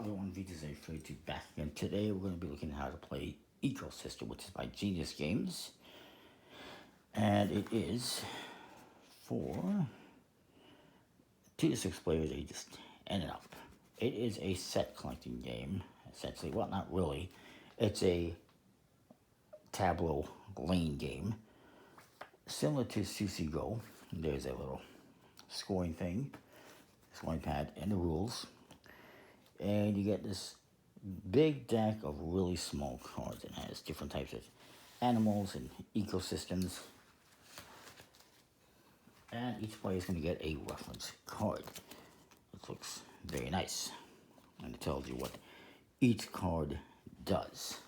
Hello everyone, VTZ32 back again. Today we're going to be looking at how to play INKSTER, which is by Genius Games. And it is for 2 to 6 players ages 10 and up. It is a set collecting game, essentially. Well, not really. It's a tableau lane game. Similar to Sushi Go. There's a little scoring thing, scoring pad, and the rules. And you get this big deck of really small cards. It has different types of animals and ecosystems. And each player is going to get a reference card, which looks very nice. And it tells you what each card does.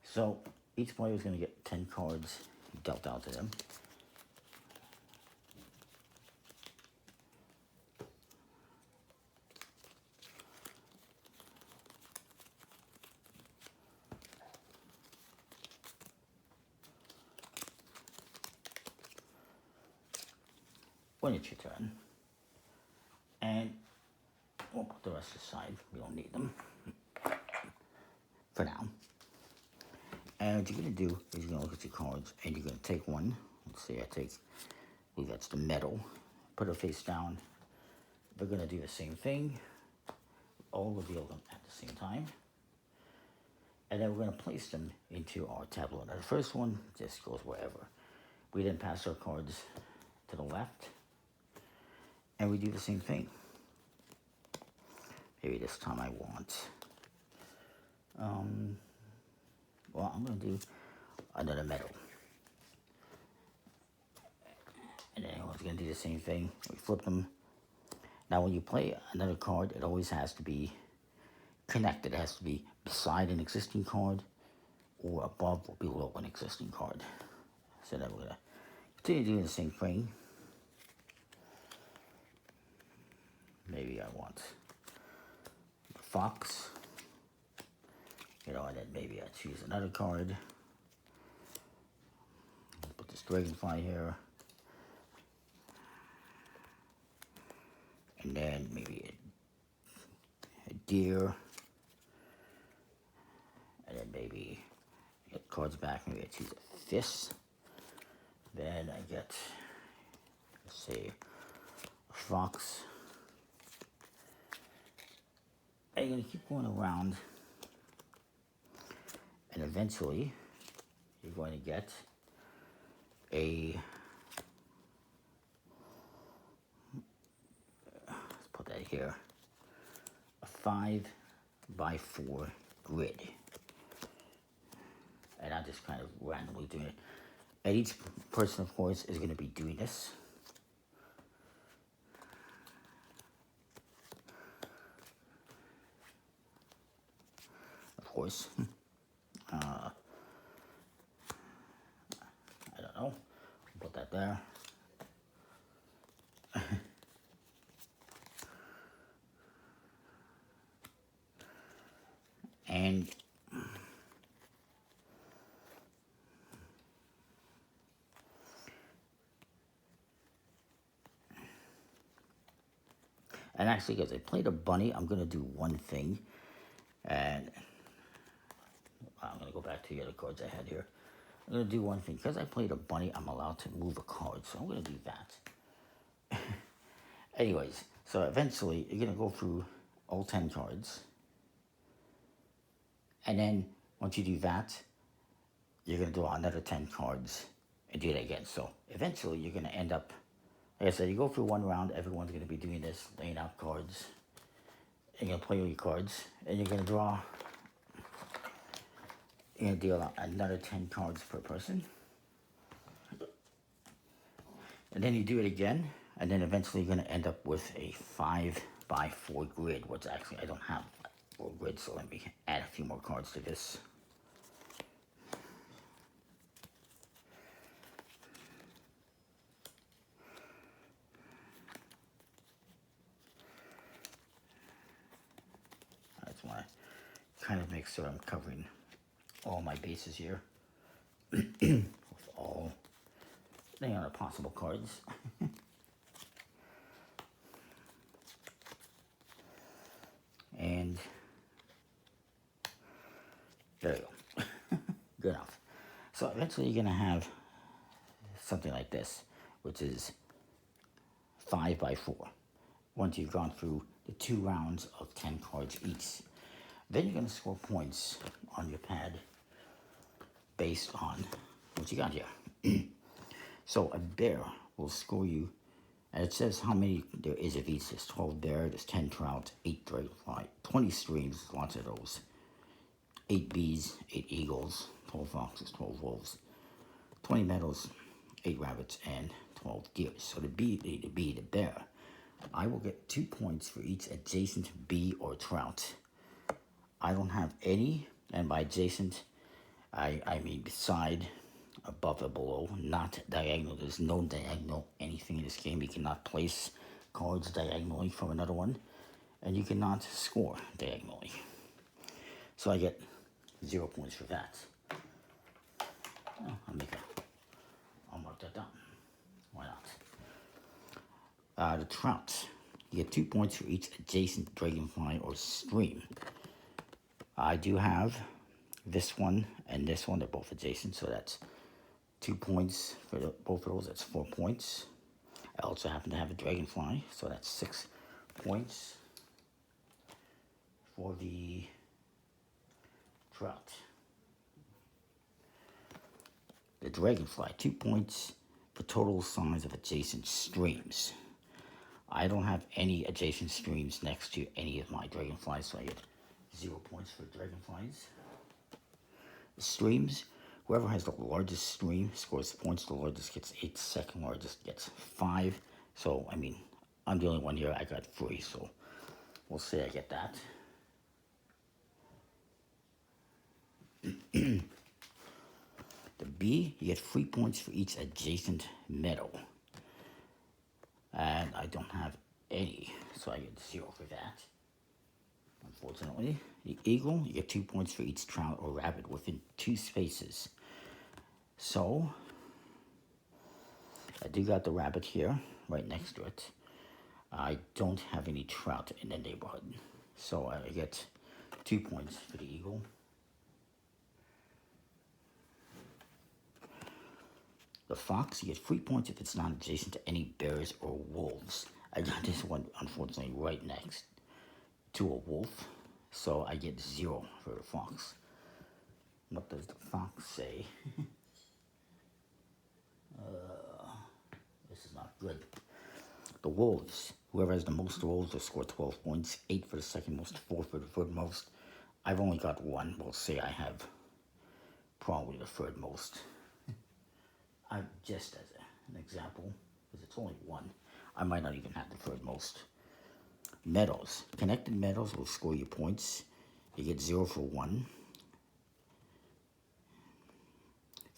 So each player is going to get 10 cards dealt out to them. When it's your turn, and we'll put the rest aside, we don't need them for now. And what you're going to do is you're going to look at your cards, and you're going to take one. Let's say I believe that's the metal, put it face down. We're going to do the same thing, all reveal them at the same time. And then we're going to place them into our tableau. Now the first one just goes wherever. We then pass our cards to the left. And we do the same thing. Maybe this time I want, well, I'm going to do another metal. And then we're going to do the same thing. We flip them. Now when you play another card, it always has to be connected. It has to be beside an existing card or above or below an existing card. So then we're going to continue doing the same thing. Maybe I want the fox, and then maybe I choose another card. Put this dragonfly here, and then maybe a deer, and then maybe get cards back. Maybe I choose a fish. Then I get, let's say, a fox. And you're going to keep going around, and eventually you're going to get a, let's put that here, a 5x4 grid. And I'm just kind of randomly doing it. And each person, of course, is going to be doing this. Of course. I don't know. Put that there. And actually, because I played a bunny, I'm going to do one thing. And I'm going to go back to the other cards I had here. I'm going to do one thing. Because I played a bunny, I'm allowed to move a card. So I'm going to do that. Anyways, so eventually, you're going to go through all 10 cards. And then, once you do that, you're going to draw another 10 cards and do it again. So eventually, you're going to end up, like I said, you go through one round, everyone's going to be doing this, laying out cards. You're going to play with your cards, and you're going to draw. You're going to deal out another 10 cards per person. And then you do it again, and then eventually you're going to end up with a 5x4 grid, which actually I don't have 4 grids, so let me add a few more cards to this. I just want to kind of make sure I'm covering all my bases here with all the other possible cards. And There you go. Good enough. So eventually you're going to have something like this, which is 5 by 4. Once you've gone through the 2 rounds of 10 cards each. Then you're going to score points on your pad based on what you got here. So a bear will score you, and it says how many there is of each. There's 12 bear, there's 10 trout, 8 dragonfly, 20 streams, lots of those, 8 bees, 8 eagles, 12 foxes, 12 wolves, 20 meadows, 8 rabbits, and 12 deer. So the bear, I will get 2 points for each adjacent bee or trout. I don't have any, and by adjacent, I mean beside, above, or below, not diagonal. There's no diagonal anything in this game. You cannot place cards diagonally from another one, and you cannot score diagonally. So I get 0 points for that. Oh, I'll mark that down. Why not? The trout. You get 2 points for each adjacent dragonfly or stream. I do have this one and this one. They're both adjacent, so that's 2 points for both of those. That's 4 points. I also happen to have a dragonfly, so that's 6 points for the trout. The dragonfly, 2 points for total size of adjacent streams. I don't have any adjacent streams next to any of my dragonflies, so I get 0 points for dragonflies. The streams, whoever has the largest stream scores points. The largest gets 8, second largest gets 5. So, I mean, I'm the only one here. I got 3, so we'll say I get that. The bee, you get 3 points for each adjacent meadow. And I don't have any, so I get 0 for that. Unfortunately, the eagle, you get 2 points for each trout or rabbit within 2 spaces. So, I do got the rabbit here, right next to it. I don't have any trout in the neighborhood. So I get 2 points for the eagle. The fox, you get 3 points if it's not adjacent to any bears or wolves. I got this one, unfortunately, right next to a wolf, so I get 0 for the fox. What does the fox say? This is not good. The wolves, whoever has the most wolves will score 12 points, 8 for the second most, 4 for the third most. I've only got 1. We'll say I have probably the third most. Just as an example, because it's only 1, I might not even have the third most. Meadows. Connected meadows will score you points. You get 0 for 1,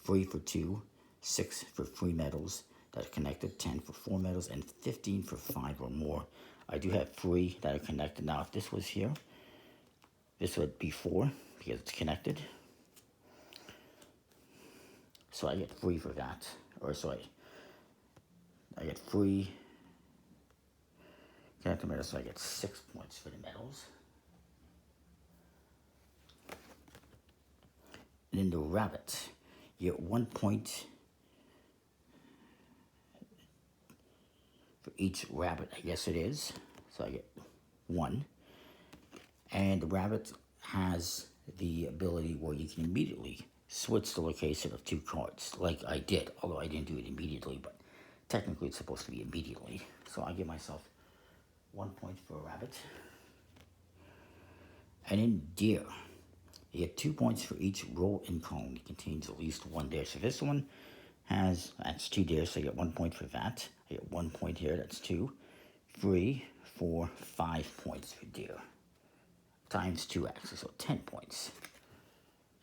3 for 2, 6 for 3 meadows that are connected, 10 for 4 meadows, and 15 for 5 or more. I do have 3 that are connected. Now, if this was here, this would be 4 because it's connected. So I get 3 for that. Or sorry, I get 3 connected meadows, so I get 6 points for the meadows. And then the rabbit, you get 1 point for each rabbit, I guess it is. So I get 1. And the rabbit has the ability where you can immediately switch the location of 2 cards, like I did, although I didn't do it immediately, but technically it's supposed to be immediately. So I give myself 1 point for a rabbit. And in deer, you get 2 points for each row in column that contains at least 1 deer. So this one that's 2 deer, so I get 1 point for that. I get 1 point here, that's 2, 3, 4, 5 points for deer. Times 2 axes, so 10 points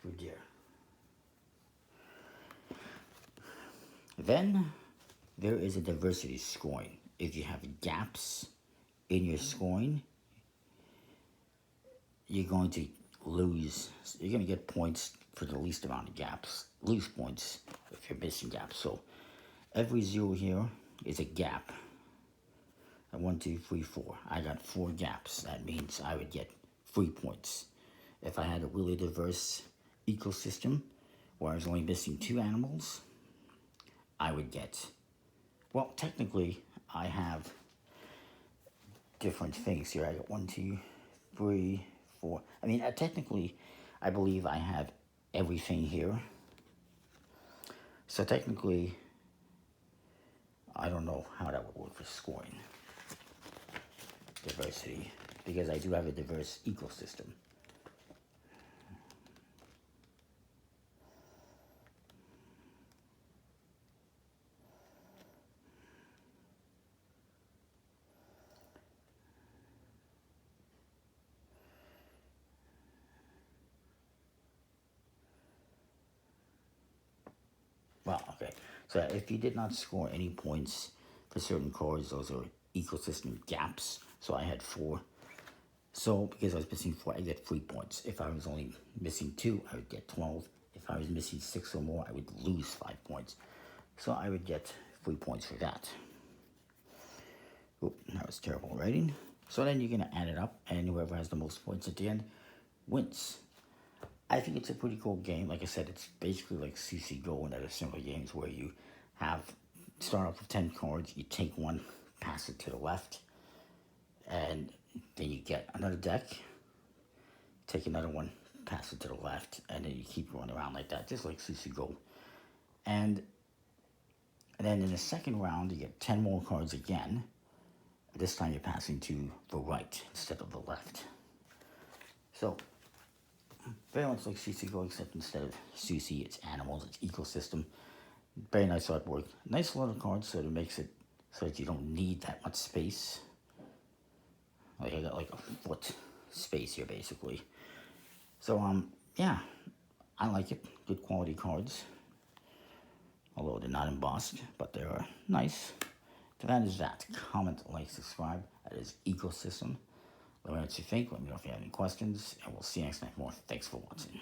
for deer. Then there is a diversity scoring. If you have gaps in your scoring, you're going to lose. You're going to get points for the least amount of gaps. Lose points if you're missing gaps. So every 0 here is a gap. 1, 2, 3, 4. I got 4 gaps. That means I would get 3 points. If I had a really diverse ecosystem where I was only missing 2 animals, I would get, well, technically, I have different things here. I got 1, 2, 3, 4. I mean, technically, I believe I have everything here. So technically, I don't know how that would work for scoring diversity, because I do have a diverse ecosystem. Well, okay. So if you did not score any points for certain cards, those are ecosystem gaps. So I had 4. So because I was missing 4, I get 3 points. If I was only missing 2, I would get 12. If I was missing 6 or more, I would lose 5 points. So I would get 3 points for that. Oop, that was terrible writing. So then you're going to add it up, and whoever has the most points at the end wins. I think it's a pretty cool game. Like I said, it's basically like CC Go and other similar games where you start off with 10 cards, you take one, pass it to the left, and then you get another deck, take another one, pass it to the left, and then you keep going around like that, just like CC Go. And then in the second round, you get 10 more cards again. This time you're passing to the right instead of the left. So, very much like CC Go, except instead of CC, it's animals, it's ecosystem. Very nice artwork. Nice little cards, so it makes it so that you don't need that much space. Like I got like a foot space here, basically. So, yeah, I like it. Good quality cards. Although they're not embossed, but they are nice. So that is that. Comment, like, subscribe. That is Ecosystem. Let me know what you think. Let me know if you have any questions. And we'll see you next time. More. Thanks for watching.